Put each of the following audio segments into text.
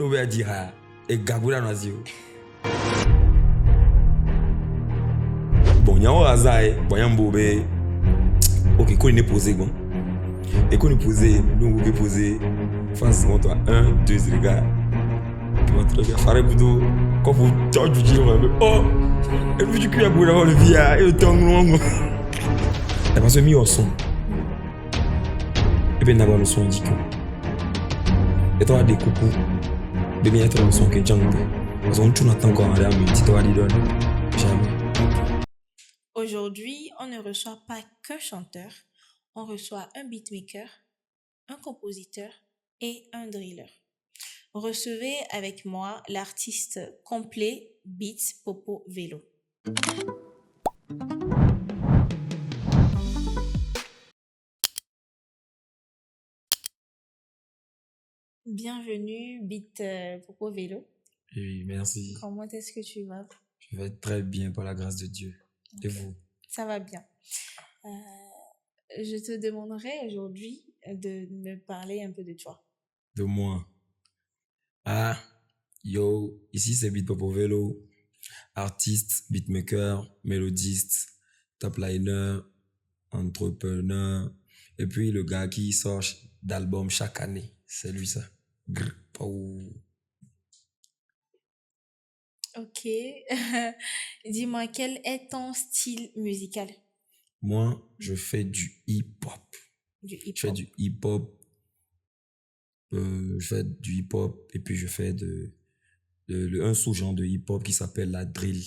nous va dire et Gagoula Nazio. Bon, il y a un hasard, bon, il y a un bobé. Ok, qu'on est posé, bon. Et qu'on est posé, nous on est posé. Face à toi, 1, 2, regarde. Tu vas te faire boudou. Quand vous tchatchez, tu vas me oh. Et puis tu cries à bout d'avoir le via et le temps long. La personne mis au son. Et puis d'avoir le son dit que. Et toi des coucous. De bien être le son que j'en ai. Parce qu'on tourne attend quand on a mis tu dois lui donner. Jamais. Aujourd'hui, on ne reçoit pas qu'un chanteur, on reçoit un beatmaker, un compositeur et un driller. Recevez avec moi l'artiste complet Beats Popo Vélo. Bienvenue Beats Popo Vélo. Oui, merci. Comment est-ce que tu vas? Je vais très bien par la grâce de Dieu. Et vous? Ça va bien. Je te demanderai aujourd'hui de me parler un peu de toi. De moi. Ah, yo, ici c'est Beats Popo Vélo, artiste, beatmaker, mélodiste, top liner, entrepreneur, et puis le gars qui sort d'albums chaque année, c'est lui ça. Grr, pou. Ok. Dis-moi, quel est ton style musical? Moi, je fais du hip-hop. Du hip-hop. Je fais du hip-hop. Je fais du hip-hop et puis je fais un sous-genre de hip-hop qui s'appelle la drill.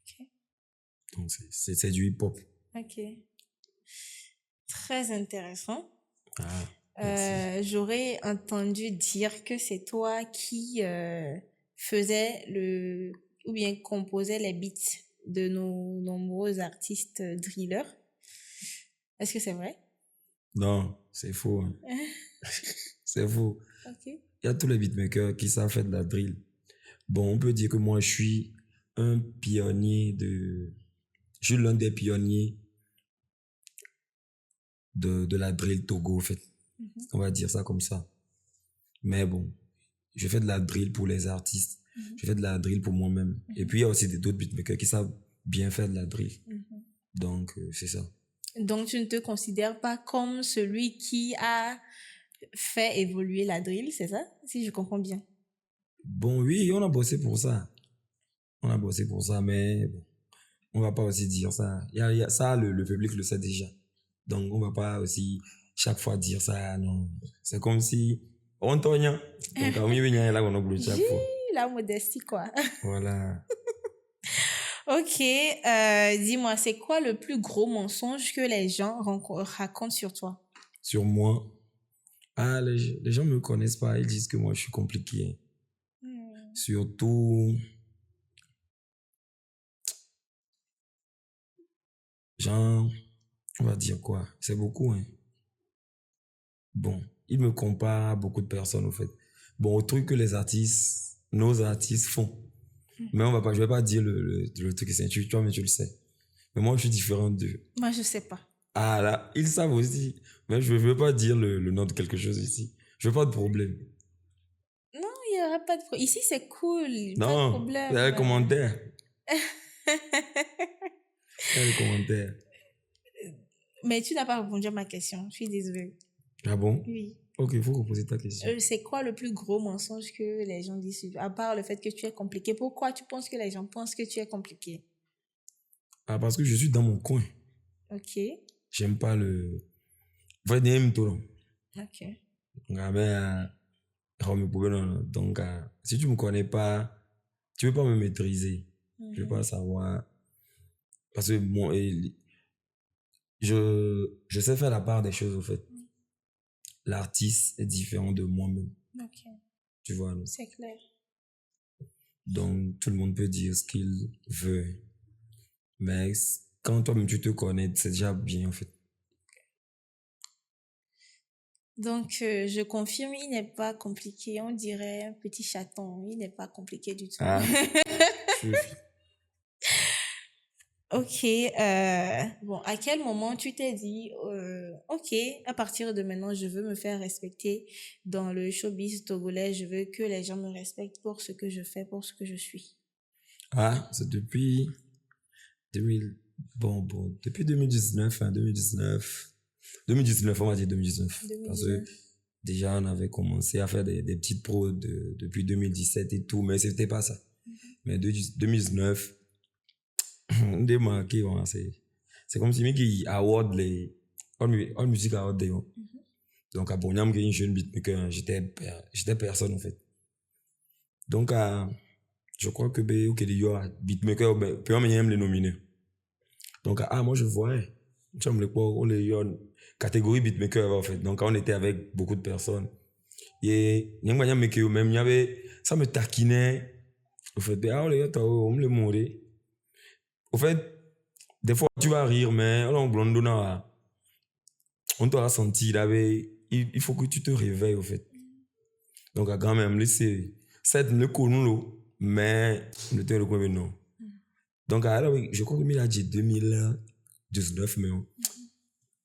Ok. Donc, c'est du hip-hop. Ok. Très intéressant. Ah, merci. J'aurais entendu dire que c'est toi qui faisais ou bien composais les beats de nos nombreux artistes drillers. Est-ce que c'est vrai? Non, c'est faux. Hein. C'est faux. Ok. Il y a tous les beatmakers qui savent faire de la drill. Bon, on peut dire que moi, je suis un pionnier je suis l'un des pionniers de la drill Togo, en fait. Mhm. On va dire ça comme ça. Mais bon, je fais de la drill pour les artistes. Mhm. Je fais de la drill pour moi-même. Et puis, il y a aussi d'autres beatmakers qui savent bien faire de la drill. Mhm. Donc, c'est ça. Donc, tu ne te considères pas comme celui qui a fait évoluer la drill, c'est ça? Si je comprends bien. Bon, oui, on a bossé pour ça. On a bossé pour ça, mais bon, on va pas aussi dire ça. Ça, le public le sait déjà. Donc, on va pas aussi chaque fois dire ça, non. C'est comme si on togne. Donc, on y là, on a chaque fois. La modestie, quoi. Voilà. Ok, dis-moi, c'est quoi le plus gros mensonge que les gens racontent sur toi? Sur moi, les gens me connaissent pas, ils disent que moi, je suis compliqué. Surtout, genre, on va dire quoi? C'est beaucoup, hein. Bon, ils me comparent à beaucoup de personnes, au fait. Bon, au truc que nos artistes font. Mais je vais pas dire le truc que c'est, toi, mais tu le sais. Mais moi, je suis différent d'eux. Moi, je sais pas. Ah là, ils savent aussi. Mais je veux pas dire le nom de quelque chose ici. Je veux pas de problème. Non, il y aura pas de problème. Ici, c'est cool, pas de Non, problème. il y a les commentaires. Il y a les commentaires. Mais tu n'as pas répondu à ma question, je suis désolée. Ah bon? Oui. Ok, il faut reposer ta question. C'est quoi le plus gros mensonge que les gens disent sur toi? À part le fait que tu es compliqué, pourquoi tu penses que les gens pensent que tu es compliqué? Ah, parce que je suis dans mon coin. Ok. J'aime pas le... Ok. Donc, si tu me connais pas, tu veux pas me maîtriser. Je veux pas savoir. Parce que bon, je sais faire la part des choses, au fait. L'artiste est différent de moi-même. Ok. Tu vois, non? C'est clair. Donc, tout le monde peut dire ce qu'il veut. Mais quand toi-même tu te connais, c'est déjà bien, en fait. Donc, je confirme, il n'est pas compliqué. On dirait un petit chaton. Il n'est pas compliqué du tout. Ah, Ok, bon, à quel moment tu t'es dit, ok, à partir de maintenant, je veux me faire respecter dans le showbiz togolais, je veux que les gens me respectent pour ce que je fais, pour ce que je suis. Ah, c'est depuis 2000, depuis 2019, 2019, on va dire 2019. Parce que 2019. déjà, on avait commencé à faire des petites pros depuis 2017 et tout, mais c'était pas ça. Mais 2019, on démarqué, bon, c'est comme si qui award les All Music Award day, bon. Donc à Bonyam, qui est une jeune beatmaker, j'étais personne en fait. Donc je crois que ok, il y a beatmaker, puis on m'a les nominer. Donc moi je voyais, tu vois, on les y a une catégorie beatmaker en fait. Donc on était avec beaucoup de personnes. Et il y a même, il y avait, ça me taquinait. Au fait, on me le mourait. Au fait, des fois tu vas rire, mais on t'a senti, il faut que tu te réveilles au fait. Donc à grand même, c'est le connu, mais le temps le non. Donc alors, je crois que il a dit 2019, mais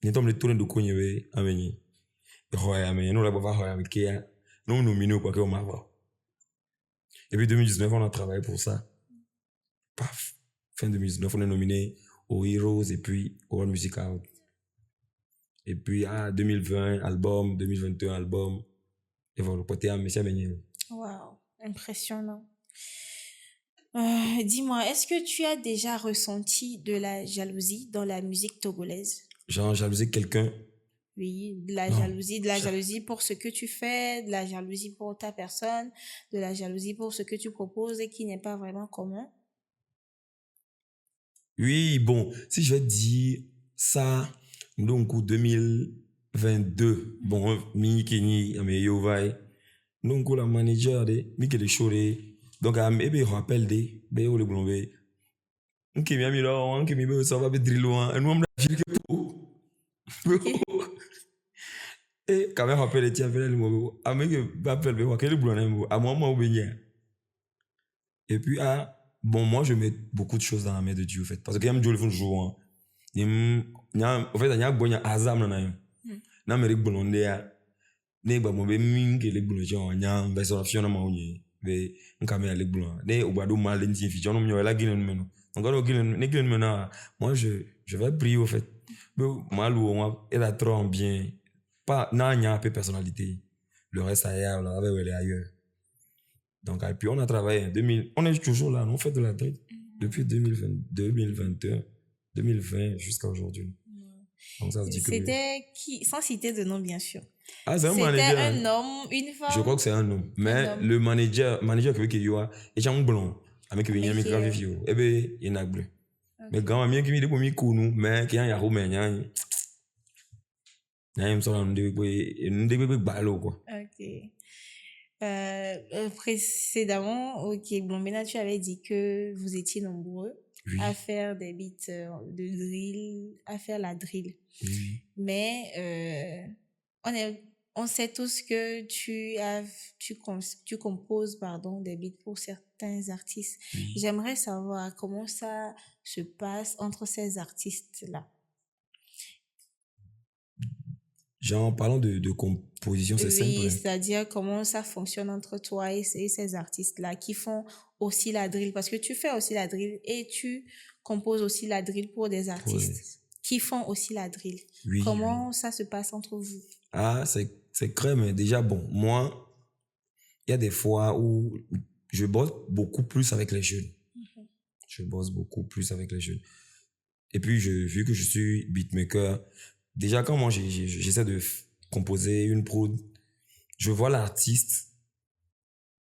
il tombe le tour de Konyebe, ameni. Ouais, mais nous, la bava, avec qui, nous, nominés quoi qu'on m'a voir. Et puis 2019, on a travaillé pour ça. Paf. Fin 2019, on est nominé aux Heroes et puis au World Music Award. Et puis, 2020, album, 2021, album. Et voilà, côté à Messia Benyé. Wow, impressionnant. Dis-moi, est-ce que tu as déjà ressenti de la jalousie dans la musique togolaise? Genre, jalouser quelqu'un. Oui, Non. de la jalousie pour ce que tu fais, de la jalousie pour ta personne, de la jalousie pour ce que tu proposes et qui n'est pas vraiment commun. Oui, bon, si je vais dire ça, donc, en 2022, bon, mi Kenny, mais yo vai. Donc, la manager, mi que les choré. Donc, ebe rappel de, be yo le blombe. Nke mi ami là, nke mi be ça va be drillo, un homme la ville que pour. Ok. Et quand même rappel de tiens, le mot, à me que appel be quoi, quel blonde, à moi, ou bien. Et puis, bon, moi, je mets beaucoup de choses dans la main de Dieu, en fait. Parce que quand même, Dieu le fait jouer, en fait, il y a un bon azam dans la na me blonde ya. Ne ba mo be min ke le blonde jo nya, be so fiona ma unye. Be nka me le blonde. Ne obado mal nti fi jono myo la ginen meno. Encore ginen, ne ginen mena. Moi, je vais prier, au fait. Mal ou on elle a trop bien. Pas, n'a nya peu personnalité. Le reste ailleurs, là, avec ailleurs. Donc, et puis on a travaillé en 2000, on est toujours là, on fait de la drill depuis 2020, 2021, 2020 jusqu'à aujourd'hui. Donc ça se dit que... C'était qui, sans citer de nom bien sûr. C'est un C'était manager. un homme, une femme. Je crois que c'est un homme. Mais homme. le manager qui est là, il est un blond. Avec qui il grave vieux. Eh ben, il est bleu. Mais quand même, il est pour mi kounu, mais qui a un roumain, il y a un son de balo quoi. Ok. Précédemment, ok, Blombena, tu avais dit que vous étiez nombreux à faire des beats de drill, à faire la drill. Oui. Mais on sait tous que tu composes des beats pour certains artistes. Oui. J'aimerais savoir comment ça se passe entre ces artistes-là. Genre, parlant de composition, c'est simple. Oui, c'est-à-dire comment ça fonctionne entre toi et ces artistes-là qui font aussi la drill. Parce que tu fais aussi la drill et tu composes aussi la drill pour des artistes qui font aussi la drill. Oui, comment ça se passe entre vous? C'est crème, mais déjà, bon, moi, il y a des fois où je bosse beaucoup plus avec les jeunes. Je bosse beaucoup plus avec les jeunes. Et puis, vu que je suis beatmaker, déjà, quand moi, j'essaie de composer une prod, je vois l'artiste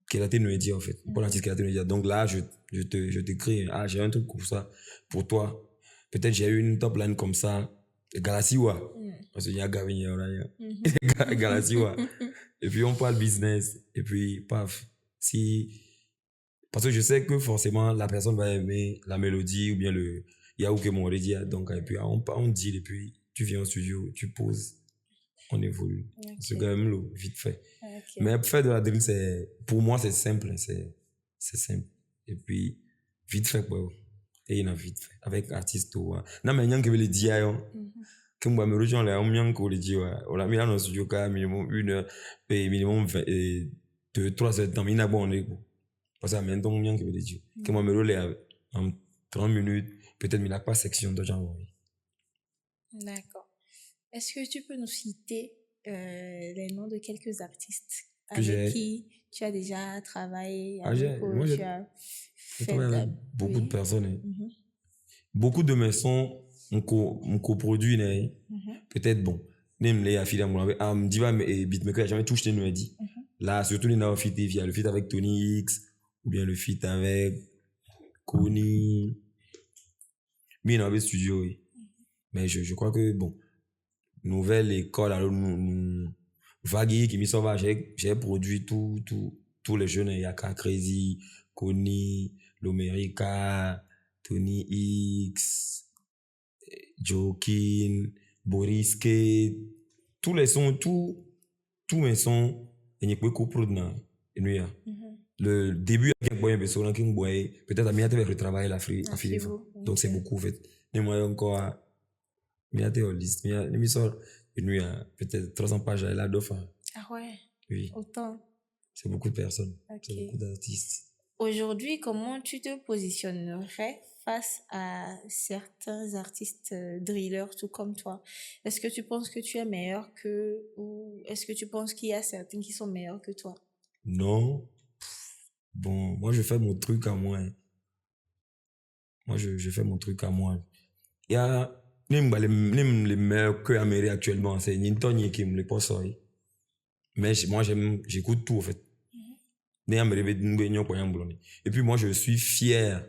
qui a été nous dire, en fait. Pas l'artiste qui a été nous dire. Donc là, je t'écris, j'ai un truc comme ça pour toi. Peut-être j'ai eu une top line comme ça. Galasiwa. Parce qu'il y a Gavin, il y a Galasiwa. Et puis, on parle business. Et puis, paf. Parce que je sais que forcément, la personne va aimer la mélodie ou bien il y a où que mon dit. Donc, et puis, on dit, et puis, tu viens au studio, tu poses, on évolue. Okay. C'est quand même vite fait. Okay. Mais faire de la drill, pour moi, c'est simple. C'est simple. Et puis, vite fait, quoi. Et il a vite fait. Avec artiste, non, mais il y a qui veut le dire, que moi, me rejoins là, on y a encore le dire, on a mis dans le studio, quand minimum 1 heure, et minimum 2-3 heures de temps, il n'a pas bon, parce que maintenant, on y a qui veut le dire. Que moi, me relève en 30 minutes, peut-être, mais il n'a pas section de genre. D'accord. Est-ce que tu peux nous citer les noms de quelques artistes Que j'ai- avec qui tu as déjà travaillé, Ah, avec moi, qui tu as je fait travaille de la... avec beaucoup de Oui. personnes. Hein. Mhm, Beaucoup de mes sons, on coproduit, hein. mhm, Peut-être bon. Nem les affiliés, moi, me dit, mais beatmaker, jamais touché, nous a dit. mhm. Là, surtout les now feat, il y a le feat avec Tony X, ou bien le feat avec Kony. Mais il y en avait studio, oui. Mais je crois que, bon, nouvelle école, alors nous Vagui qui m'y sauve, j'ai produit tous les jeunes, Yaka Crazy, Kony, Lomerica, Tony X, Jokin, Boris K, tous les sons, tous mes sons, et n'y a pas de na, et nous, ya. Mhm. Le début avec Boy Besson, King Boy, peut-être à miate avec le travail, la free, Ah, à Philippe. Fivo, Donc c'est ok. beaucoup, en fait. Mais moi, encore, miate au liste, mi sort, et nous, ya, peut-être 300 pages, là, d'offre. Ah ouais, Oui, autant. c'est beaucoup de personnes, Ok. c'est beaucoup d'artistes. Aujourd'hui, comment tu te positionnerais face à certains artistes drillers tout comme toi? Est-ce que tu penses que tu es meilleur qu'eux ou est-ce que tu penses qu'il y a certains qui sont meilleurs que toi? Non, bon, moi, je fais mon truc à moi. Hein. Moi, je fais mon truc à moi. Il y a les meilleurs que Amérique actuellement, c'est Nintendo qui me les passe. Mais moi, j'écoute tout, en fait. Et puis, moi, je suis fier.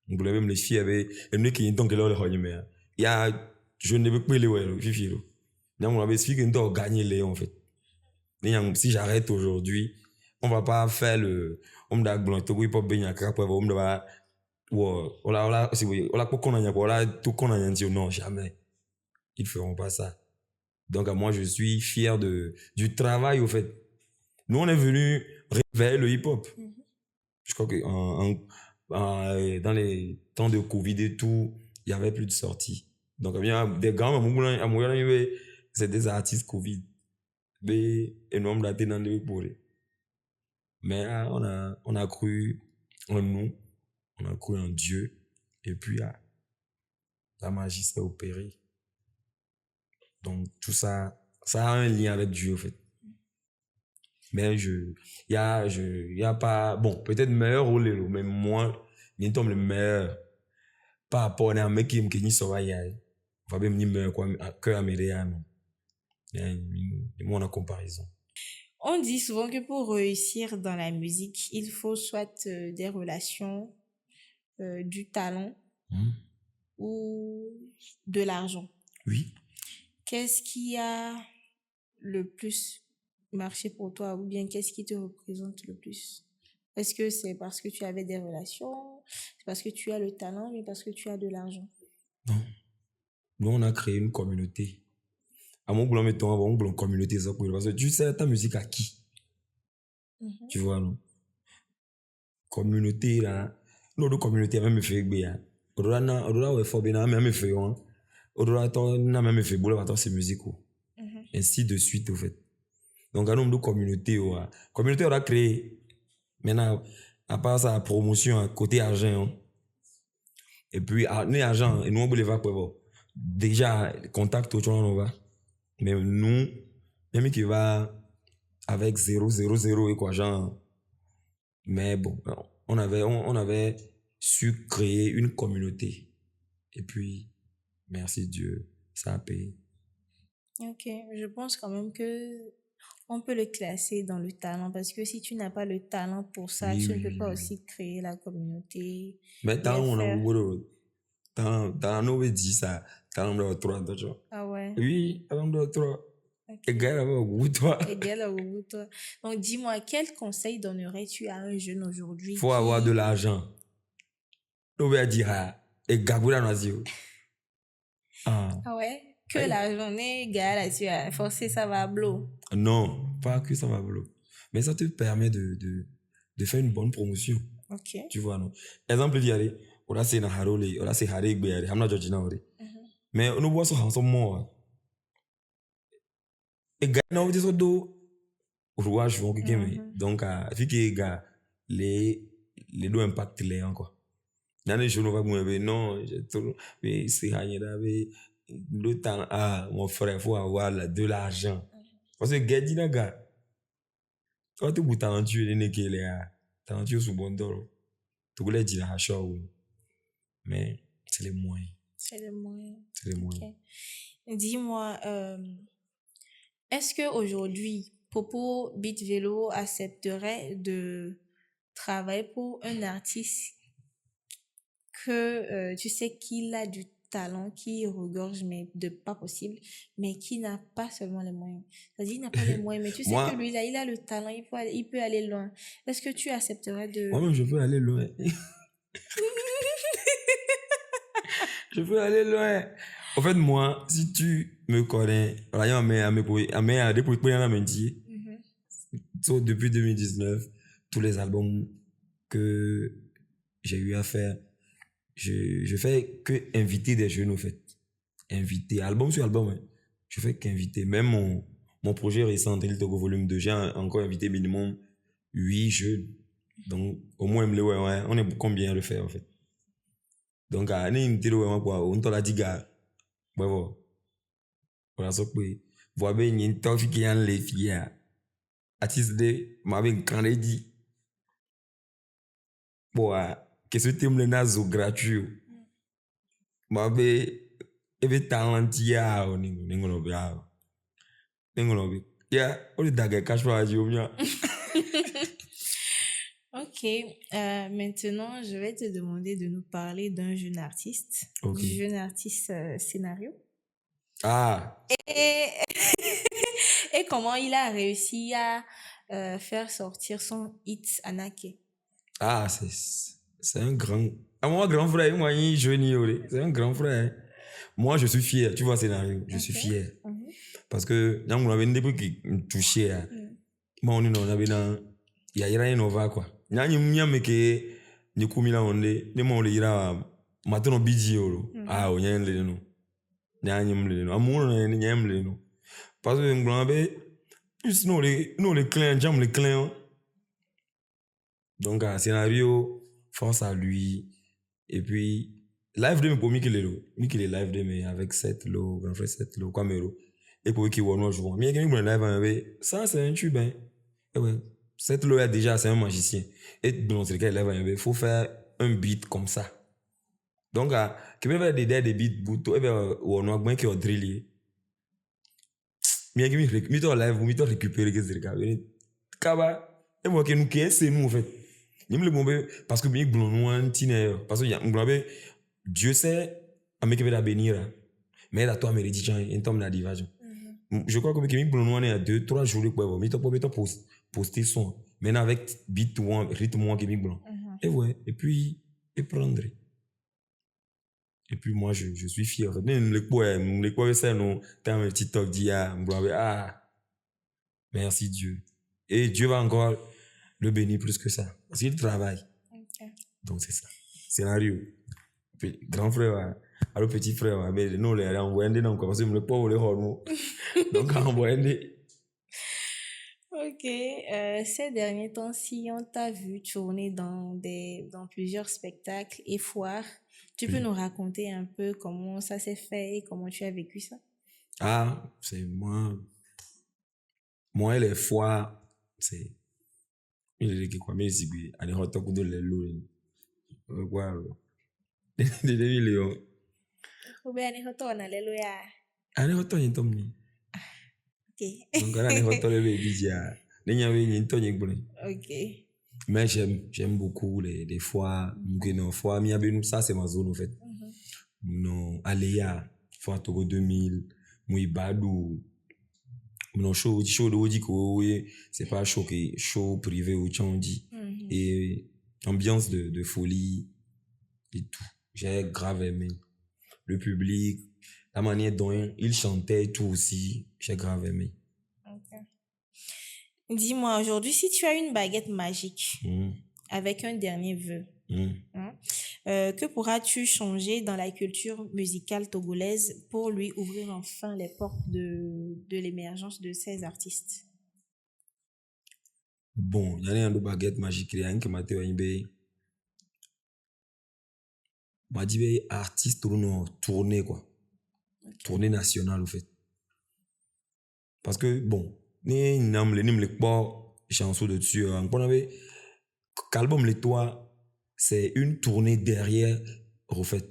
Vous voulez même les fiers, et nous qui sont il y a, je ne veux plus les voir, fifi. Donc, on avait expliqué qu'on doit gagner les, en fait. Si j'arrête aujourd'hui, on va pas faire on doit blanc, tout hip hop, bien, on doit, voilà, si vous voyez, voilà, pour qu'on a, voilà, tout qu'on a dit, non, jamais. Ils feront pas ça. Donc, moi, je suis fier du travail, au fait. Nous, on est venu réveiller le hip-hop. Je crois que dans les temps de Covid et tout, il y avait plus de sorties. Donc, il y a des grands, c'est des artistes Covid. Et nous, on a été dans le pour. Mais on a cru en nous, on a cru en Dieu. Et puis, la magie s'est opérée. Donc, tout ça, ça a un lien avec Dieu, en fait. Mais il y a pas, bon, peut-être meilleur ou mais moi, je tombe le meilleur. Par rapport à un mec qui me sauve, on va bien me dire meilleur que américain. Il y a moins en comparaison. On dit souvent que pour réussir dans la musique, il faut soit des relations, du talent ou de l'argent. Oui. Qu'est-ce qui a le plus marché pour toi ou bien qu'est-ce qui te représente le plus? Est-ce que c'est parce que tu avais des relations, c'est parce que tu as le talent, mais parce que tu as de l'argent? Non. Nous, on a créé une communauté. À mon boulot, mettons, on a une communauté. Parce que tu sais, ta musique à qui? Tu vois, non? Communauté, là. Notre communauté, même fait bien. Odora, ouais, faut bien, même fait, hein. Odora, n'a même fait, boulot, attends, c'est musique, ainsi de suite, au fait. Donc, un nombre de communautés, ouais. Communauté, on a créé. Maintenant, à part ça, promotion, côté argent, hein. Et puis, nous, argent, et nous, on peut les voir, quoi, déjà, contact, au on va. Mais nous, même qui va avec 0,0,0 et quoi, genre. Mais bon, on avait su créer une communauté. Et puis, merci Dieu, ça a payé. Ok, je pense quand même que on peut le classer dans le talent parce que si tu n'as pas le talent pour ça, Oui, tu oui, ne peux pas oui. aussi créer la communauté. Mais tant les on a faire. dans nos dit ça, tant on a 3 d'accord. Ah ouais, Oui, tant on a 3. ok. Et gars, au goût, toi. Égal au bout, toi. Donc, dis-moi, quel conseil donnerais-tu à un jeune aujourd'hui Faut avoir de l'argent. Nous va dire, et Gaboula nous a dit, ah. Ah ouais? Que Ouais. la journée, gars, là, tu as forcé, ça va blow. Non, pas que ça va bloquer. Mais ça te permet de faire une bonne promotion. Ok. Tu vois, non? Exemple, d'y aller. ora se na harole ora se hare gbe yare hamna Georgina ore mais no bois so hanso mo e ga na odi so do rouage vont que mais donc vu que gars les deux impactent les encore dans les jours va me non j'ai trop mais c'est gagner le temps mon frère faut avoir de l'argent parce que gars dit na gars quand tu bouta en tu ne que les talentueux sous bon d'or tu voulais dire à chaud mais c'est les moyens. C'est les moyens. C'est les moyens. Okay. Dis-moi, est-ce qu'aujourd'hui, Popo Beat Vélo accepterait de travailler pour un artiste que tu sais qu'il a du talent, qui regorge, mais de pas possible, mais qui n'a pas seulement les moyens. C'est-à-dire, il n'a pas les moyens, mais tu sais que lui, là, il a le talent, il peut aller loin. Est-ce que tu accepterais de... Moi-même, je veux aller loin. Je veux aller loin. En fait, moi, si tu me connais, depuis 2019, tous les albums que j'ai eu à faire, je fais que inviter des jeunes, au fait. Inviter, album sur album, hein. Je fais qu'inviter. Même mon projet récent, Drill Togo Volume 2, j'ai encore invité minimum 8 jeunes. Donc, au moins, on est combien à le faire, en fait. Donc, on t'a dit, gars, voilà, ça peut. Voir bien, il y a une toffee qui est en les filles. Artiste de, m'avait quand il dit, bon, qu'est-ce que tu me l'as gratuit? M'avait, et talent, ya, on ya, on est d'accord, cache pas, Ok, maintenant je vais te demander de nous parler d'un jeune artiste, jeune artiste scénario. Et comment il a réussi à faire sortir son hit Anake. C'est un grand... moi, grand frère, moi, c'est un grand frère. Moi, je suis fier, tu vois, scénario, je suis fier. Parce que, dans mon avis, depuis qu'il me touchait, moi, on avait dans... Il y a rien nova, quoi. Nyanya mnyame ke nyikumila onde ne mo le ira matono biji oro o nyen le no nyanya mle no amuno na nyanya mle no parce que nglabe plus no les clients jam les clients donc un scénario force à lui et puis live de me pour Mikele live de me avec 7 lo grand frère 7 lo Camero et pour qui wono jouer mais quelqu'un live avec ça c'est un tube hein et ouais cette loi déjà c'est un magicien et dans ce cas il faut faire un beat comme ça donc qui peut faire des beats bouto et on a bien qui ont drillé mais qui mi to live mi to récupérer que c'est le cas et moi qui nous qui c'est nous en fait ni me bomber parce que mi blon nous tiner parce que nglabe Dieu sait à me qui va bénir mais là toi mérite un tom na divasion je crois que mi blon nous est à 2-3 jours pour mi to poster son maintenant avec beat ou rythme qui est blanc et ouais et puis et prendre et puis moi je suis fier les quoi ça non t'as un TikTok dit merci Dieu et Dieu va encore le bénir plus que ça parce qu'il travaille donc c'est ça scénario grand frère alors petit frère mais non les envoyer non parce que le pauvre les hormones donc envoyer. Ok, ces derniers temps-ci, on t'a vu tourner dans plusieurs spectacles et foires. Tu peux nous raconter un peu comment ça s'est fait et comment tu as vécu ça? C'est moi. Moi, les foires, c'est... Il est quoi, mais si bien, allez, on t'occupe de l'élo. Voilà. Des millions. Ou bien, allez, retourne à l'élo, ya. Allez, retourne, il tombe. Ok. Donc, allez, retourne le bébé, ok. Mais j'aime beaucoup les foires. Foires, ça, c'est ma zone, en fait. Non, Aléa, Foire Togo 2000, Mouibadou. Non, show de c'est pas show privé ou tchandi. Et ambiance de folie et tout. J'ai grave aimé. Le public, la manière dont il chantait et tout aussi, j'ai grave aimé. Okay. Dis-moi, aujourd'hui, si tu as une baguette magique avec un dernier vœu, Que pourras-tu changer dans la culture musicale togolaise pour lui ouvrir enfin les portes de l'émergence de ces artistes? Bon, il y a une baguette magique, il y a un qui m'a dit, artiste tournée, quoi. Tournée nationale, au fait. Parce que, bon, ni les pas chansons de dessus, on avait, qu'album Les Toits, c'est une tournée derrière, au fait,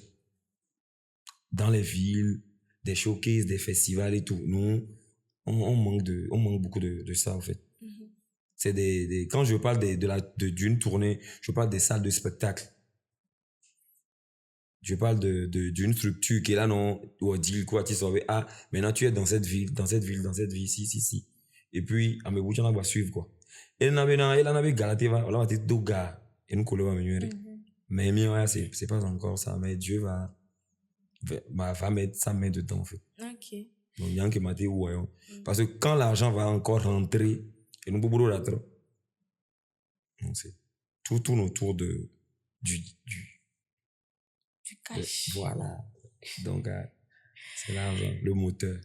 dans les villes, des showcases, des festivals et tout. Nous, on manque beaucoup de ça, en fait. C'est quand je parle d'une tournée, je parle des salles de spectacle. Je parle d'une structure qui est là, non, où on dit quoi, tu sauves, ah, maintenant tu es dans cette ville, si. Et puis, à mes bouches, on va suivre, quoi. Et là, on avait galaté, on va dire, deux gars, et nous collons à venir. Mais, c'est pas encore ça, mais Dieu va mettre sa main dedans, en fait. Ok. Donc, il y a un qui m'a dit, ouais. Parce que quand l'argent va encore rentrer, et nous, beaucoup de donc, c'est tout tourne autour du cash. Voilà. Donc, c'est l'argent, le moteur.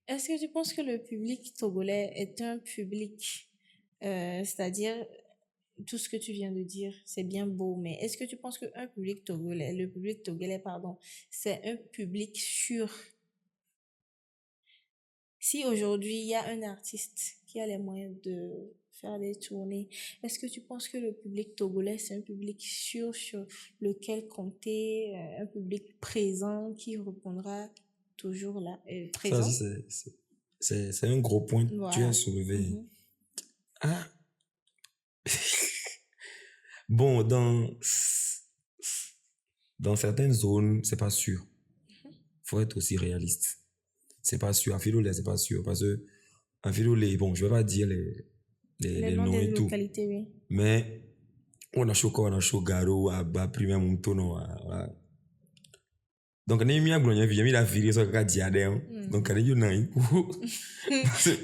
Est-ce que tu penses que le public togolais est un public, c'est-à-dire, tout ce que tu viens de dire, c'est bien beau, mais est-ce que tu penses que le public togolais, c'est un public sûr? Si aujourd'hui, il y a un artiste qui a les moyens de faire des tournées, est-ce que tu penses que le public togolais, c'est un public sûr sur lequel compter, un public présent qui répondra toujours là, présent? Ça aussi, c'est un gros point que tu as soulevé. Ah! Bon, dans certaines zones, c'est pas sûr. Faut être aussi réaliste. C'est pas sûr. À Filolé, c'est pas sûr. Parce que, à Filolé, bon, je vais pas dire les noms des et tout. localités, oui. Mais, on a Garo, à Primaire Montono, donc, on a mis la virée sur le diadème. Donc, on a mis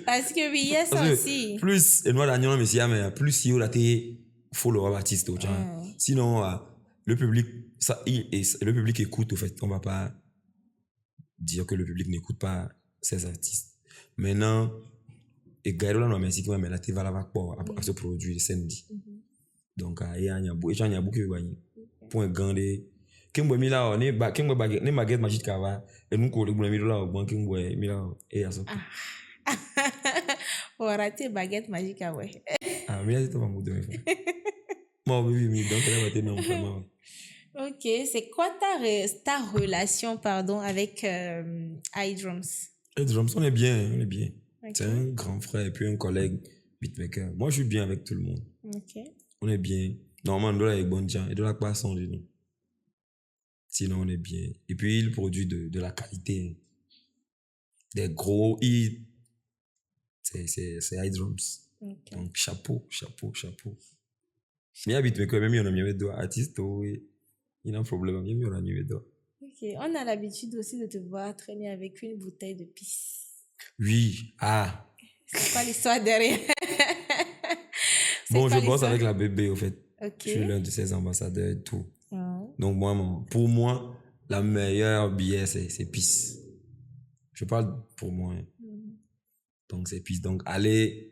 parce que oui, il y a ça aussi. Plus, et nous, mais plus, il y a été follow Baptiste. Sinon, le public, le public écoute, au fait. On va pas dire que le public n'écoute pas ces artistes. Maintenant, et Gaël, là, merci, mais la TV va à ce produit le samedi. Donc, il y a beaucoup de points gandés. Kimbo mila ne baguette magique kava et nous collons le milo là au banc kimbo mila et à ça. On va rater baguette magique ouais. Ah mais là c'est pas mon deux. Moi oui donc là va non vraiment. Ok, c'est quoi ta relation avec iDrums? iDrums on est bien. Okay. C'est un grand frère et puis un collègue beatmaker. Moi je suis bien avec tout le monde. Ok. On est bien. Normalement on est avec bon gens et de la pas changer nous. Sinon, on est bien. Et puis, il produit de la qualité. Des gros hits. C'est iDrums. Okay. Donc, chapeau. Mais habite, mais quand même, il y en a mis avec toi. Artiste, oui. Il y a un problème. Il y en a mis avec toi. Ok. On a l'habitude aussi de te voir traîner avec une bouteille de pisse. Oui. Ah. C'est pas l'histoire derrière. Bon, je bosse avec la bébé, au fait. Okay. Je suis l'un de ses ambassadeurs et tout. Donc, pour moi, la meilleure bière, c'est Peace. Je parle pour moi. Donc, c'est Peace. Donc, allez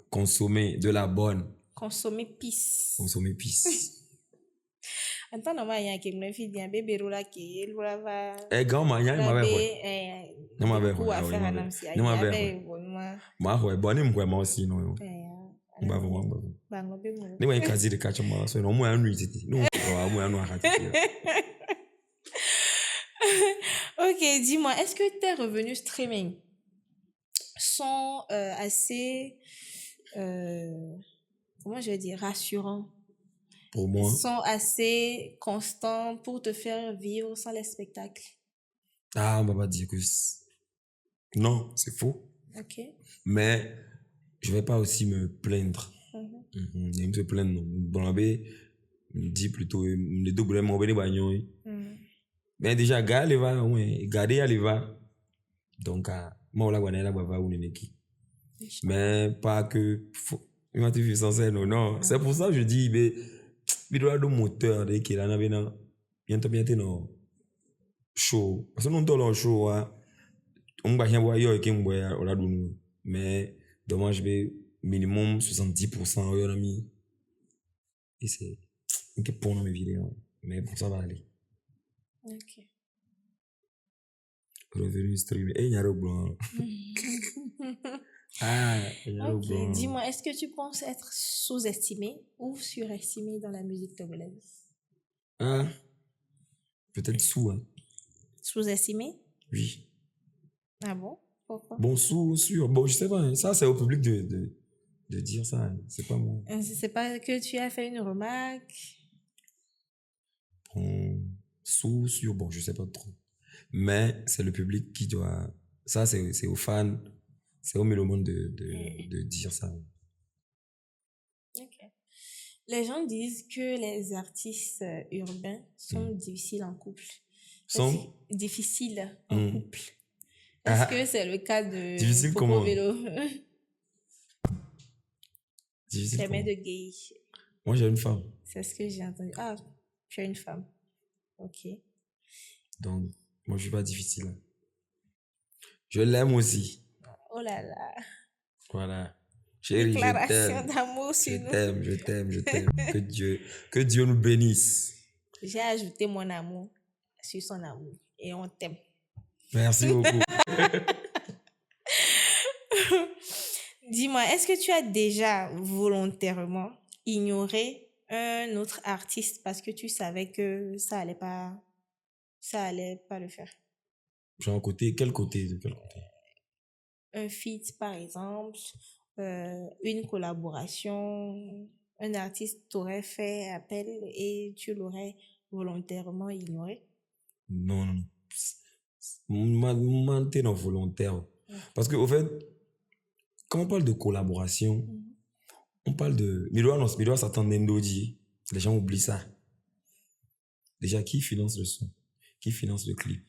consommer de la bonne. Consommer Peace. Attends, normalement, il y a quelqu'un qui dit, bébé, roula qui va. Eh, grand, il y a un bébé. Non, ma bébé. Moi aussi, non. Ok, dis-moi, est-ce que tes revenus streaming sont assez, comment je vais dire, rassurants? Pour moi. Sont assez constants pour te faire vivre sans les spectacles? Ah, on va pas dire que non, c'est faux. Ok. Mais je vais pas aussi me plaindre. Je me plaindre. Bon, me dit plutôt les deux problèmes on va mais déjà garder aller va donc moi la guanela va ou neki mais pas que il m'a dit sans scène non c'est pour ça que je dis mais il doit le moteur de qui là bientôt non show parce que non dans le show on va rien voir yo qui on la donne mais dommage be minimum 70% yo ami et c'est que pour dans mes vidéos mais bon ça va aller. Ok. Revenu stream et Nyaro blanc. Nyaro Ok, blanc. dis-moi, est-ce que tu penses être sous-estimé ou surestimé dans la musique togolaise? Peut-être sous Sous-estimé? oui. Ah bon? Pourquoi? Bon sous sûr bon je sais pas ça c'est au public de dire ça c'est pas moi. C'est pas que tu as fait une remarque? Bon, sous sûr bon je sais pas trop mais c'est le public qui doit ça c'est aux fans c'est aux mélomanes de dire ça. Ok. Les gens disent que les artistes urbains sont difficiles en couple. Sont Difficiles en couple. Est-ce Ah, que c'est le cas de difficile Popo comment? Vélo? Difficile Les comment? mains de gay. Moi j'ai une femme C'est ce que j'ai entendu. Ah, tu as une femme. Ok. donc moi je suis pas difficile. Je l'aime aussi. Oh là là. Voilà. Chérie, je Déclaration t'aime. d'amour Je sur nous. t'aime, je t'aime, je t'aime. Que Dieu nous bénisse. J'ai ajouté mon amour sur son amour et on t'aime. Merci beaucoup. Dis-moi, est-ce que tu as déjà volontairement ignoré un autre artiste parce que tu savais que ça allait pas le faire? Genre côté, quel côté, de quel côté? Un feat, par exemple, une collaboration, un artiste t'aurait fait appel et tu l'aurais volontairement ignoré? Non, non. Mentir non volontaire. Parce que, au fait, quand on parle de collaboration, on parle de. Miroir s'attend d'Endoji. Les gens oublient ça. Déjà, qui finance le son? Qui finance le clip?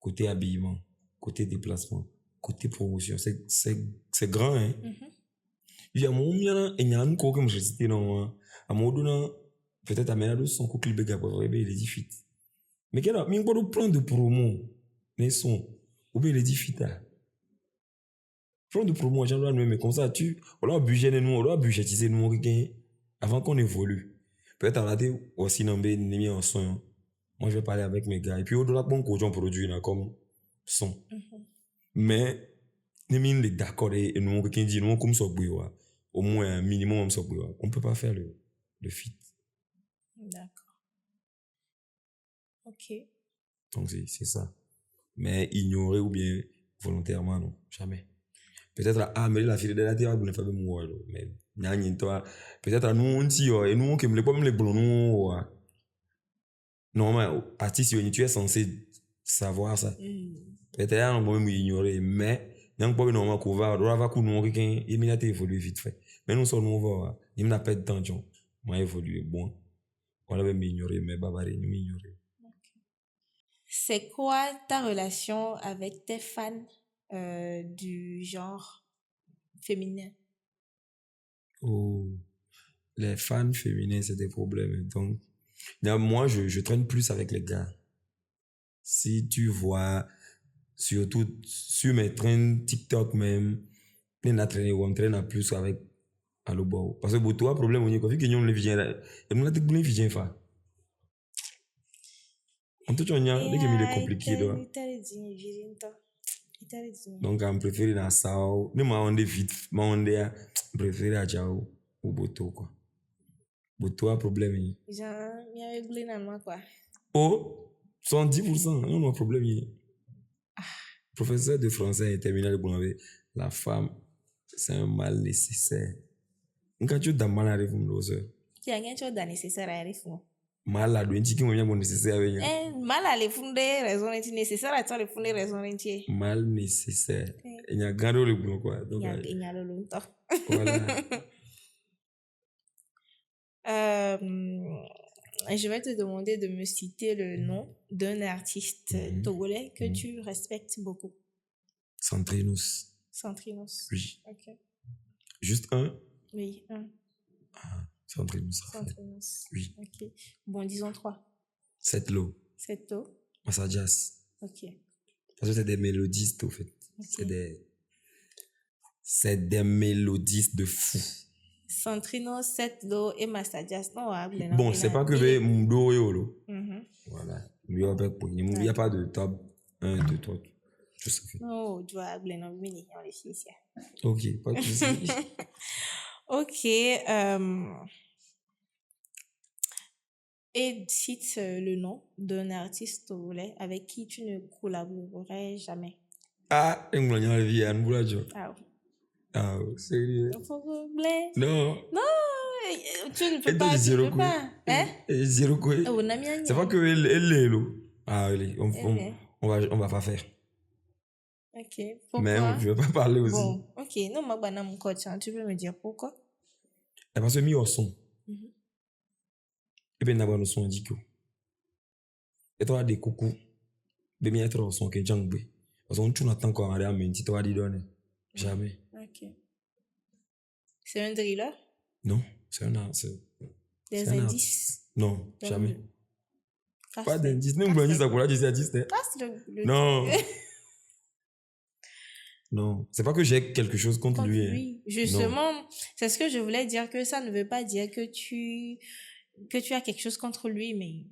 Côté habillement, côté déplacement, côté promotion. C'est grand, hein? Il y a mon mien, et il y a un co comme je disais, non. À mon donné, peut-être à mes son coup clip gars pour il est difficile. Mais qu'il y a un plan de promo, mais son, ou bien il est difficile. Plan de promo, j'en dois mais comme ça, on doit budgétiser nous, on doit budgétiser nous, avant qu'on évolue. Peut-être à la télé, aussi, non, mais il en son. Moi, je vais parler avec mes gars. Et puis, au-delà, bon, qu'on produit, comme son. Mais, nous, on est d'accord, et nous, quelqu'un dit, nous, comme ça, au moins un minimum, ça, on ne peut pas faire le feat. D'accord. Ok. Donc, c'est ça. Mais ignorer ou bien volontairement, non, jamais. Peut-être mais la fille de la terre, vous ne faites pas mourir, mais peut-être nous, on dit, et nous, qui me les pas les blancs, nous, normalement, artiste, tu es censé savoir ça. Peut-être on peut ignorer, mais il y a un peu normalement qu'on va nous quelqu'un il m'a évolué vite fait. Mais nous sommes nouveaux, il n'a pas de temps, moi évolué bon. On avait m'ignorer, mais bavaré, nous m'ignorer. C'est quoi ta relation avec tes fans du genre féminin? Oh, les fans féminins, c'est des problèmes. Donc, moi, je traîne plus avec les gars. Si tu vois, surtout sur mes trains TikTok même, on traîne plus avec Allo. Parce que pour toi, problème, on y a que nous les visions là. Et nous, les visions fa. On te dit, il est compliqué, toi. Donc, on préfère dans ça. Nous, on est vite, on préfère à Jao ou Boto, quoi. Boto a problème. Genre, il y a réglé dans moi, quoi. Oh, 110%, on a un problème. Professeur de français et terminal de la femme, c'est un mal nécessaire. Quand tu as mal à répondre aux heures. Tu as rien de nécessaire à répondre. Mal à donner, tu as nécessaire avec mal à répondre, raison nécessaire à te répondre, raison entière. Mal nécessaire. Il y a gardé le boulot, quoi. Donc, il y a le longtemps. Voilà. Je vais te demander de me citer le nom d'un artiste togolais que tu respectes beaucoup. Centrinus. Centrinus. Oui. Ok. Juste un? Oui, un. Centrinus. Centrinus. Oui. Ok. Bon, disons 3. Setlo, Seto. Massajas. Ok. Parce que c'est des mélodistes, au fait. Ok. C'est des mélodistes de fou. Centrino, Setlo et Massajas. Non, Bon, c'est pas que des Mdo et Olo. Mhm. Voilà. Il n'y a pas de top 1, 2, 3. Tout ça fait. Oh, tu vois, non, mini, on les filles. Ok, pas de souci. Ok. Et cite le nom d'un artiste togolais avec qui tu ne collaborerais jamais. Ah, il me l'a vie à Nboulajo. Ah oui. Ah, sérieux? Non. Non, tu ne Et peux donc, pas, tu ne Zero peux pas. Hein? Et Zero Koué. Oh, Namianya. C'est pas que elle est là. Ah, oui, on va pas faire. Ok. Mais Pourquoi? je vais pas parler aussi. Bon, ok. Non, moi, bah, mon coach, tu peux me dire pourquoi? Et parce que mi au son. Mhm. Et bien, d'abord, nous sommes dit que. Et toi, des coucous. De mi être au son que j'en ai. Parce qu'on tourne tant qu'on a rien, mais tu t'as dit donner. Jamais. Ok. C'est un driller? Non, c'est un Des indices? Non, jamais. Casse Pas d'indices. Nous, on dit ça pour la dire artiste. Casse le Non. Non. C'est pas que j'ai quelque chose contre lui. Oui, justement, c'est ce que je voulais dire, que ça ne veut pas dire que tu as quelque chose contre lui, mais...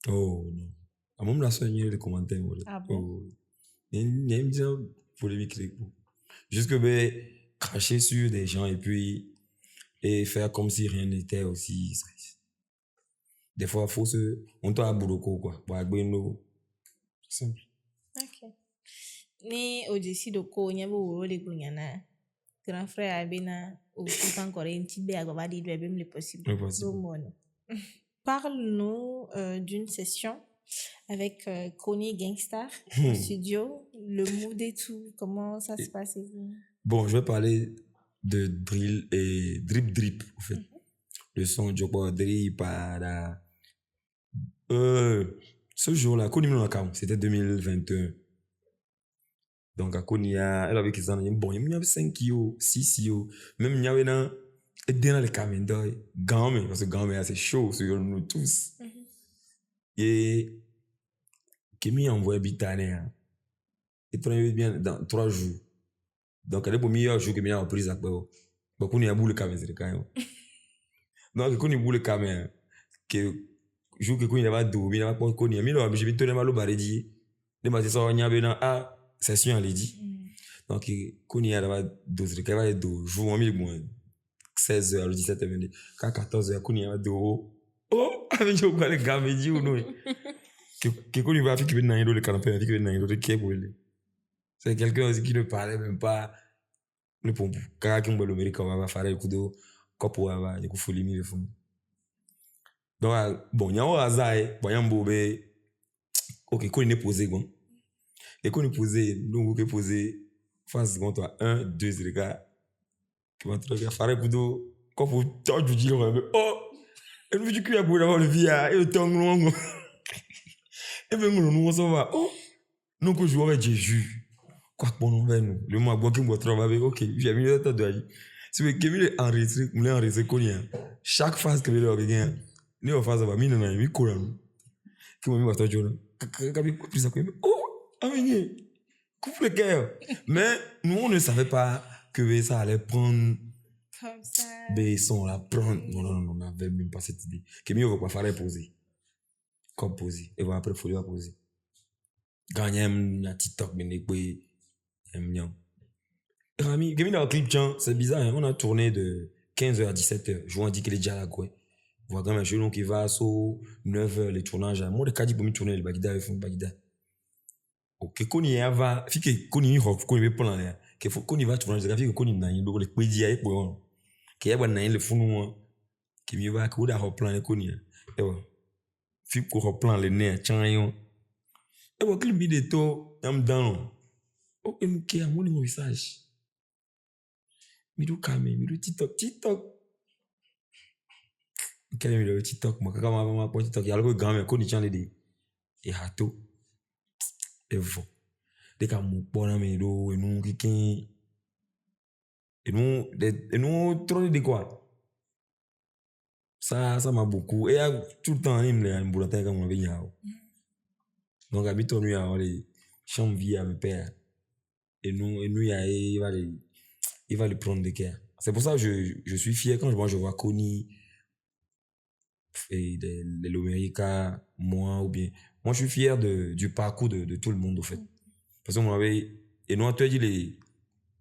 Oh, non. À moi, la soeur, il y a des commentaires. Ah bon? Il y a une polémique. Juste que, ben, cracher sur des gens et puis, et faire comme si rien n'était aussi. Des fois, on doit boulot, quoi. C'est simple. Ok. Ni au-dessus de quoi, il y a beaucoup de gens. Grand frère Abena, ou tout encore un petit peu à Gobadi, doit même le possible. Parle-nous d'une session avec Kony Gangstar au studio, le mood et tout, comment ça se passe? Bon, je vais parler de drill et drip, en fait. Le son, je crois, drip, ce jour-là, Kony Mlonakam, c'était 2021. Donc, à Kony, elle avait qu'ils en bon, il y avait 5 kilos, 6 kilos, même il y avait dans, et dans les caméras, gamme, parce que gamme, c'est chaud sur nous tous. Et, Kémy a envoyé Bitané, et prenait bien dans 3 jours. Donc, le premier jour que Kémy a repris à quoi, bah, Kony a boule le caméra, c'est quand même. Donc, Kony boule le caméra, que, jour que Kony avait dormi, il avait pas Kony, mais là, j'ai mis tout le mal au barredi, les matins, ça, on y avait dans, session, elle dit. Donc, Kony avait 12, il avait 12 jours, on mis le 16h, le 17h, quand 14h, Kony avait 2 oh, avec je vois les gars, mais dis ou non. Que Kony va faire qu'il vienne dans le canapé, qu'il vienne dans le quai pour lui. C'est quelqu'un aussi qui ne parlait même pas. Le pompe, quand il me le mérite, on va faire le coup de copo, on va, il faut limiter le fond. Donc, bon, il y a un hasard, bon, il y a un bobé. Ok, Kony n'est posé, bon. Et Kony posé, nous, vous posé, face contre toi, 1, 2, les gars. Qui va te faire le coup de copo, tu dis, oh! Et nous, tu as pour avoir le via, et le temps long. Et bien, nous, on va, oh! Nous, que je joue avec Jésus. Quoi que bon, le mois, bon, qui me travaille, ok, j'ai mis le temps de aller. Si vous avez enregistré, chaque phase que vous avez, nous, on phase, on va mis courant. Qui m'a mis votre journée. Oh! Amenez! Coupe le cœur. Mais nous, on ne savait pas que ça allait prendre. Comme ça. Ben, on la prendre. Non, on n'avait même pas cette idée. Que mieux, on va pas faire poser. Comme poser. Et après, il faut lui poser. Quand il y a un TikTok, mais il y a un Rami, dans le clip, c'est bizarre, hein? On a tourné de 15h à 17h. Je vous dis qu'il est déjà là, quoi. Vous voyez, un jeu qui va sur 9h, les tournages. Moi, le cas dit pour me tourner, le bagida, il faut le bagida. Ok, qu'on y va, fi que qu'on y rock, qu'on y va plan là. Que faut qu'on y va tourner, je fi que qu'on y na y donc le pédi ay pour. Que y a na y le funu. Que mi va que da rock plan qu'on y. Et ouais. Fi ko rock plan le né chan yon. Et ouais, clip de to, yam down. Ok, m'ke a mon message. Mi do kame, mi do TikTok. Kaya mi do TikTok, ma kaka ma po TikTok, ya lo gamme ko ni chan le de. E hato. E vo. Dès qu'à mon bon ami do et nous qui et nous trop de quoi Ça m'a beaucoup. Et tout le temps, il me l'a emboulanté comme on vient. Donc, habite on lui a les chambres vie à me père. Et nous, il va le prendre de cœur. C'est pour ça que je suis fier quand je vois Connie et les Lomerica, moi, ou bien. Moi, je suis fier du parcours de tout le monde, au fait. Parce que moi, et nous, on te dit les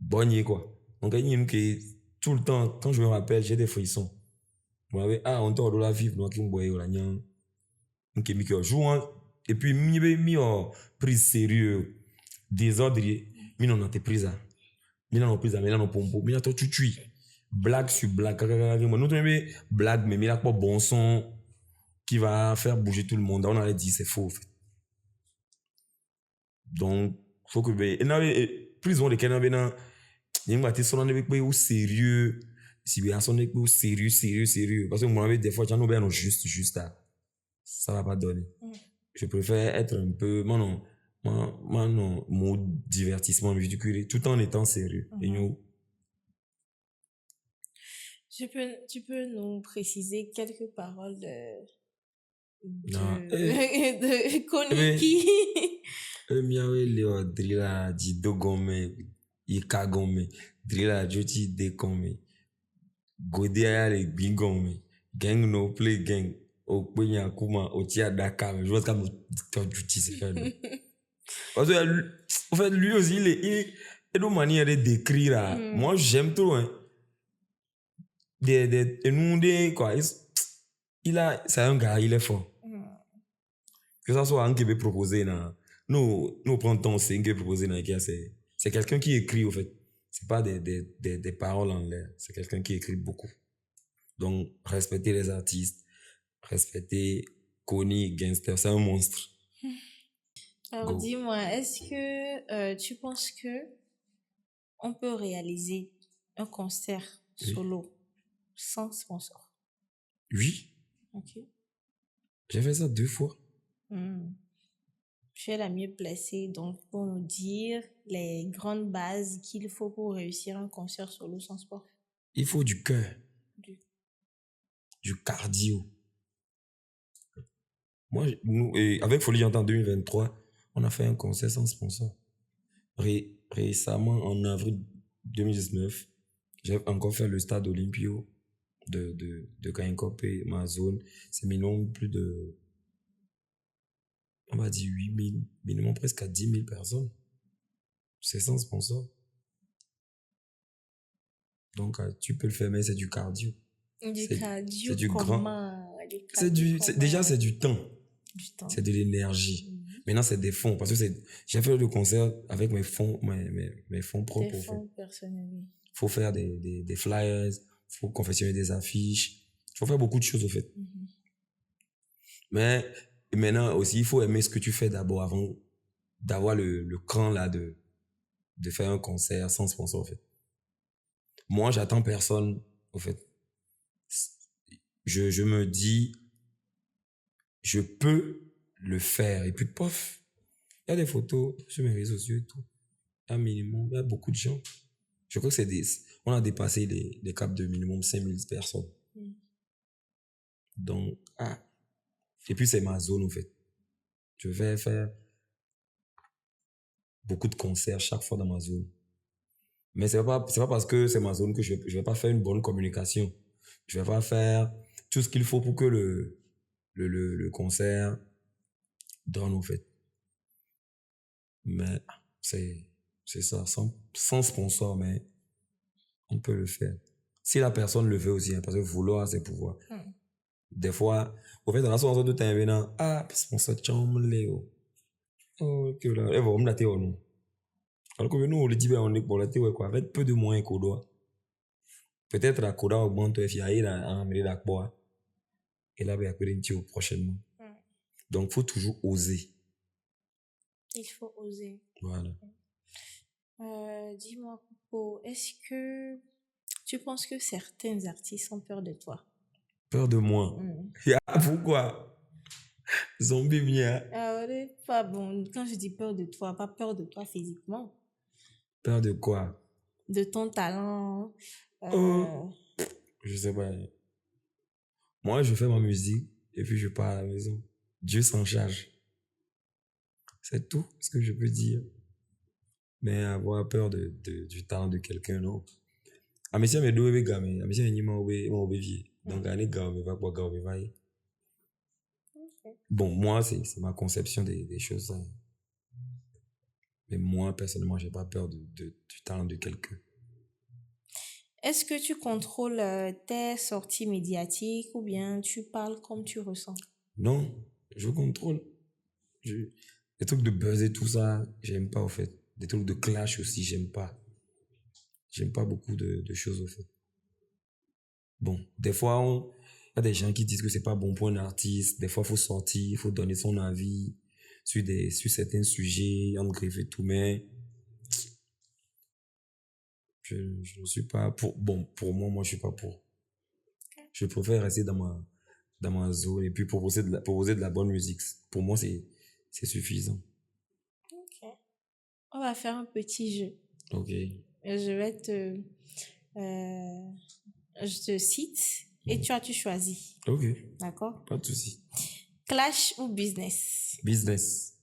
bonniers, quoi. Donc, il y a que tout le temps, quand je me rappelle, j'ai des frissons. Moi, on t'a la vivre, nous, qui me boit, là, donc, mi joue, et puis, mi prise sérieux, désordre, mi non, t'es prise, mi non, prise, mi non, pompo, mi non, tu tues. Blague sur blague, moi, nous, blague, mais mi là, pas bon son, qui va faire bouger tout le monde. On allait dire, c'est faux, en fait. Donc, faut que, plus on les canons, il y a des gens qui sont sérieux, si bien sont sérieux, parce que moi, des fois, j'en ai juste à, ça va pas donner. Je préfère être un peu, non, mon divertissement ridicule, tout en étant sérieux. Et nous, tu peux nous préciser quelques paroles non, de Koniki? miawe leo drila di dogome, ikagome, drila joti dekome, godea le bingome, gang no play gang, okpenya kuma, otia dakame, je vois comme dicteur duty, c'est fait. Parce que, en fait, lui aussi, il est une manière de décrire, là. Moi, j'aime trop, hein. Quoi, c'est un gars, il est fort. Que ça soit un qui veut proposer, nous prenons ton c'est un qui veut proposer, c'est quelqu'un qui écrit, au fait. C'est pas des paroles en l'air. C'est quelqu'un qui écrit beaucoup. Donc, respecter les artistes, respecter Connie, Gangster, c'est un monstre. Alors, dis-moi, est-ce que tu penses que on peut réaliser un concert solo sans sponsor? Oui. Ok. J'ai fait ça 2 fois. Tu es la mieux placée donc pour nous dire les grandes bases qu'il faut pour réussir un concert solo sans sport. Il faut du cœur, du cardio. Moi, avec Folie J'entends en 2023, on a fait un concert sans sponsor. Récemment, en avril 2019, j'ai encore fait le stade Olympio de Kainkope, ma zone. C'est minimum plus de, on va dire 8 000, minimum presque à 10 000 personnes. C'est sans sponsor. Donc, tu peux le faire, mais c'est du cardio. Du cardio, c'est du comment? Déjà, c'est du temps. C'est de l'énergie. Maintenant, c'est des fonds. Parce que j'ai fait le concert avec mes fonds, mes fonds propres. Des fonds personnels. Il faut faire des flyers, il faut confectionner des affiches. Il faut faire beaucoup de choses, au fait. Mais maintenant aussi, il faut aimer ce que tu fais d'abord avant d'avoir le cran là de faire un concert sans sponsor, en fait. Moi, j'attends personne, au fait. Je me dis, je peux le faire. Et puis, pof, il y a des photos sur mes réseaux sociaux et tout. Un minimum, il y a beaucoup de gens. Je crois que on a dépassé les caps de minimum 5000 personnes. Donc, et puis c'est ma zone, en fait. Je vais faire beaucoup de concerts chaque fois dans ma zone. Mais c'est pas parce que c'est ma zone que je vais pas faire une bonne communication. Je vais pas faire tout ce qu'il faut pour que le concert donne, en fait. Mais c'est ça, sans sponsor, mais on peut le faire. Si la personne le veut aussi, hein, parce que vouloir, c'est pouvoir. Des fois, au fait, dans la soirée de temps, sponsor, tcham, léo. Oh, que là, on me l'a dit, non. Alors que nous, on le dit, on est pour la théorie, quoi, avec peu de moyens qu'on doit. Peut-être la Koda augmente, et puis il a amené la bois. Et là, il y a un prochainement. Donc, il faut toujours oser. Il faut oser. Voilà. Dis-moi, Popo, est-ce que tu penses que certains artistes ont peur de toi? Peur de moi? Pourquoi? Zombie mia. Pas bon. Quand je dis peur de toi, pas peur de toi physiquement. Peur de quoi? De ton talent. Je sais pas. Moi, je fais ma musique et puis je pars à la maison. Dieu s'en charge. C'est tout ce que je peux dire. Mais avoir peur du talent de quelqu'un, non. Amicia me doit être gamin. Amicia ni ma vie. Donc, année gamin, va pas gamin, va. Bon, moi, c'est ma conception des choses. Hein. Mais moi, personnellement, j'ai pas peur du talent de quelqu'un. Est-ce que tu contrôles tes sorties médiatiques ou bien tu parles comme tu ressens? Non, je contrôle. Les trucs de buzzer, tout ça, j'aime pas, au fait. Des trucs de clash aussi, j'aime pas. J'aime pas beaucoup de choses, au fait. Bon, des fois, il y a des gens qui disent que c'est pas bon pour un artiste. Des fois, il faut sortir, il faut donner son avis sur certains sujets, en greffer tout, mais je ne suis pas pour. Bon, pour moi, je suis pas pour. Je préfère rester dans ma zone et puis proposer de la bonne musique. Pour moi, c'est suffisant. Ok. On va faire un petit jeu. Ok. Je te cite et tu choisis. Ok. D'accord? Pas de souci. Clash ou business? Business.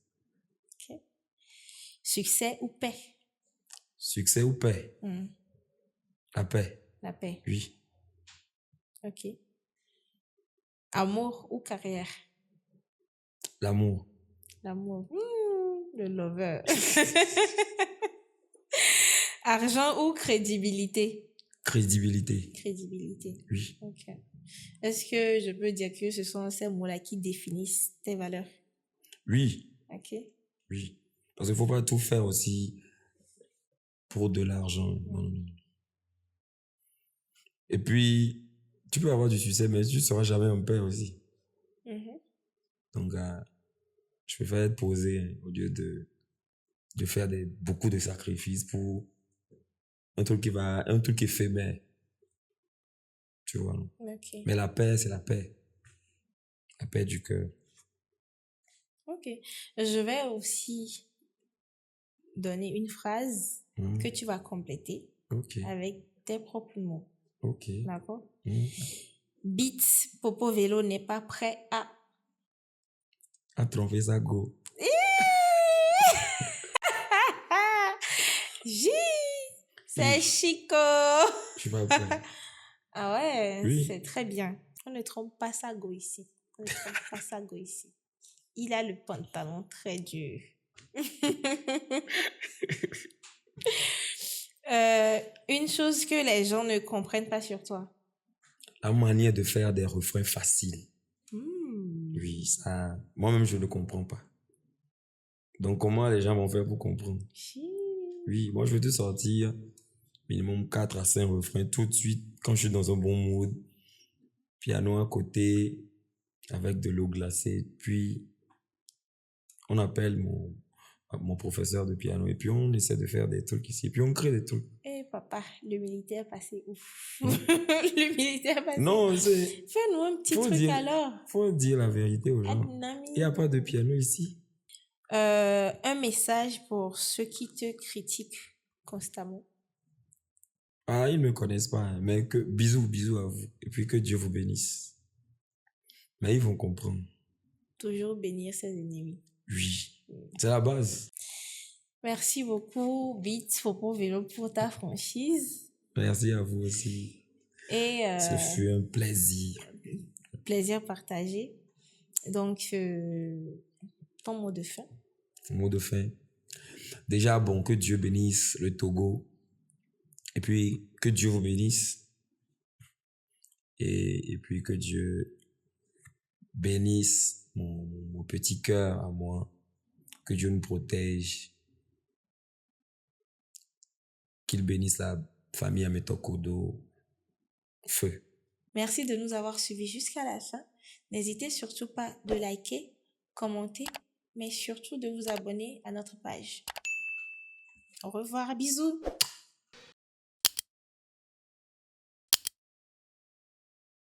Ok. Succès ou paix? Succès ou paix? La paix. La paix. Oui. Ok. Amour ou carrière? L'amour. L'amour. Le lover. Argent ou crédibilité? Crédibilité. Crédibilité. Oui. Ok. Est-ce que je peux dire que ce sont ces mots-là qui définissent tes valeurs? Oui. Ok. Oui. Parce qu'il ne faut pas tout faire aussi pour de l'argent. Non. Et puis, tu peux avoir du succès, mais tu ne seras jamais un père aussi. Donc, je préfère être posé hein, au lieu de faire beaucoup de sacrifices pour un truc éphémère. Tu vois. Okay. Mais la paix, c'est la paix. La paix du cœur. Ok. Je vais aussi donner une phrase que tu vas compléter avec tes propres mots. Ok. D'accord? Beats Popo Vélo n'est pas prêt à tromper sa go. C'est chico. Je suis pas prêt. Ah ouais, oui. C'est très bien. On ne trompe pas sa go ici. Il a le pantalon très dur. Une chose que les gens ne comprennent pas sur toi. La manière de faire des refrains faciles. Oui, ça, moi-même, je ne comprends pas. Donc, comment les gens vont faire pour comprendre? Oui, moi, je vais te sortir minimum 4 à 5 refrains tout de suite quand je suis dans un bon mood. Piano à côté, avec de l'eau glacée. Puis, on appelle mon professeur de piano et puis on essaie de faire des trucs ici. Puis, on crée des trucs. Eh papa, l'humilité est passée ouf. L'humilité est passée. Non, c'est... Fais-nous un petit truc alors. Faut dire la vérité aux gens. Il n'y a pas de piano ici. Un message pour ceux qui te critiquent constamment. Ah, ils ne me connaissent pas, hein, mais que bisous à vous. Et puis que Dieu vous bénisse. Mais ils vont comprendre. Toujours bénir ses ennemis. Oui, c'est la base. Merci beaucoup, Beats Popo Vélo, pour ta franchise. Merci à vous aussi. Et ce fut un plaisir. Plaisir partagé. Donc, ton mot de fin. Mot de fin. Déjà, bon, que Dieu bénisse le Togo. Et puis, que Dieu vous bénisse. Et puis, que Dieu bénisse mon petit cœur à moi. Que Dieu nous protège. Qu'il bénisse la famille Ametokodo. Feu. Merci de nous avoir suivis jusqu'à la fin. N'hésitez surtout pas de liker, commenter, mais surtout de vous abonner à notre page. Au revoir, bisous.